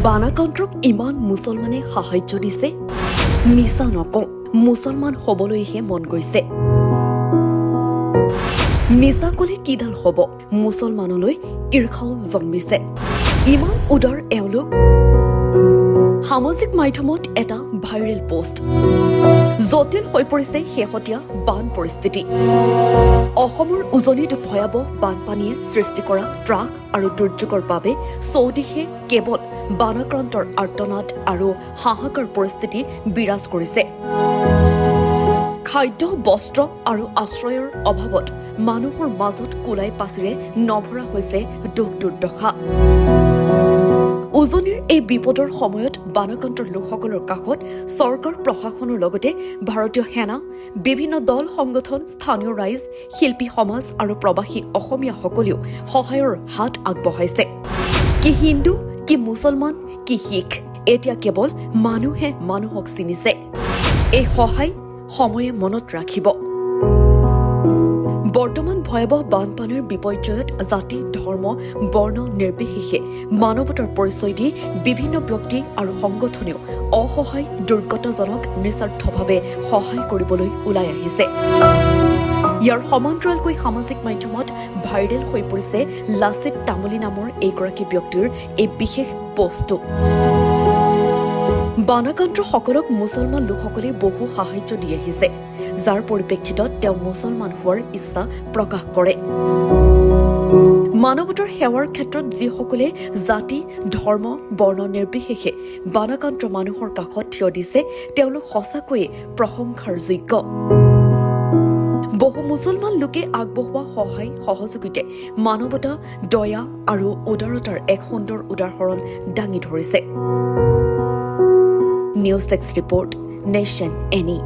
বানাকন্ত্ৰক ইমান মুছলমানে সাহায্য দিছে মিছা নকওঁ মুছলমান হ'বলৈহে মন গৈছে মিছা ক'লে কিডাল হ'ব মুছলমানলৈ ঈৰ্ষাও জন্মিছে ইমান উদাৰ এওঁলোক সামাজিক মাধ্যমত এটা ভাইৰেল পোষ্ট জটিল হৈ পৰিছে শেহতীয়া বান পৰিস্থিতি অসমৰ উজনিত ভয়াৱহ বানপানীয়ে সৃষ্টি কৰা ত্ৰাস আৰু দুৰ্যোগৰ বাবে চৌদিশে কেৱল বানাক্ৰান্তৰ আৰ্তনাদ আৰু হাহাকাৰ পৰিস্থিতি বিৰাজ কৰিছে খাদ্য বস্ত্ৰ আৰু আশ্ৰয়ৰ অভাৱত মানুহৰ মাজত কোলাই পাচিৰে নভৰা হৈছে দুখ দুৰ্দশা উজনিৰ এই বিপদৰ সময়ত বানাক্ৰান্তৰ লোকসকলৰ কাষত চৰকাৰ প্ৰশাসনৰ লগতে ভাৰতীয় সেনা বিভিন্ন দল সংগঠন স্থানীয় ৰাইজ শিল্পী সমাজ আৰু প্ৰবাসী অসমীয়াসকলেও সহায়ৰ হাত আগবঢ়াইছে কি হিন্দু কি মুছলমান কি শিখ এতিয়া কেৱল মানুহে মানুহক চিনিছে এই সহায় সময়ে মনত ৰাখিব বৰ্তমান ভয়াৱহ বানপানীৰ বিপৰ্যয়ত জাতি ধৰ্ম বৰ্ণ নিৰ্বিশেষে মানৱতাৰ পৰিচয় দি বিভিন্ন ব্যক্তি আৰু সংগঠনেও অসহায় দুৰ্গতজনক নিস্বাৰ্থভাৱে সহায় কৰিবলৈ ওলাই আহিছে ইয়াৰ সমান্তৰালকৈ সামাজিক মাধ্যমত ভাইৰেল হৈ পৰিছে লাচিত তামুলী নামৰ এইগৰাকী ব্যক্তিৰ এই বিশেষ পোষ্টটো বানাক্ৰান্তসকলক মুছলমান লোকসকলে বহু সাহায্য দি আহিছে যাৰ পৰিপ্ৰেক্ষিতত তেওঁ মুছলমান হোৱাৰ ইচ্ছা প্ৰকাশ কৰে মানৱতাৰ সেৱাৰ ক্ষেত্ৰত যিসকলে জাতি ধৰ্ম বৰ্ণ নিৰ্বিশেষে বানাক্ৰান্ত মানুহৰ কাষত থিয় দিছে তেওঁলোক সঁচাকৈয়ে প্ৰশংসাৰ যোগ্য বহু মুছলমান লোকে আগবঢ়োৱা সহায় সহযোগিতাই মানৱতা দয়া আৰু উদাৰতাৰ এক সুন্দৰ উদাহৰণ দাঙি ধৰিছে নিউজ 6 ৰিপৰ্ট নেশ্যন এনি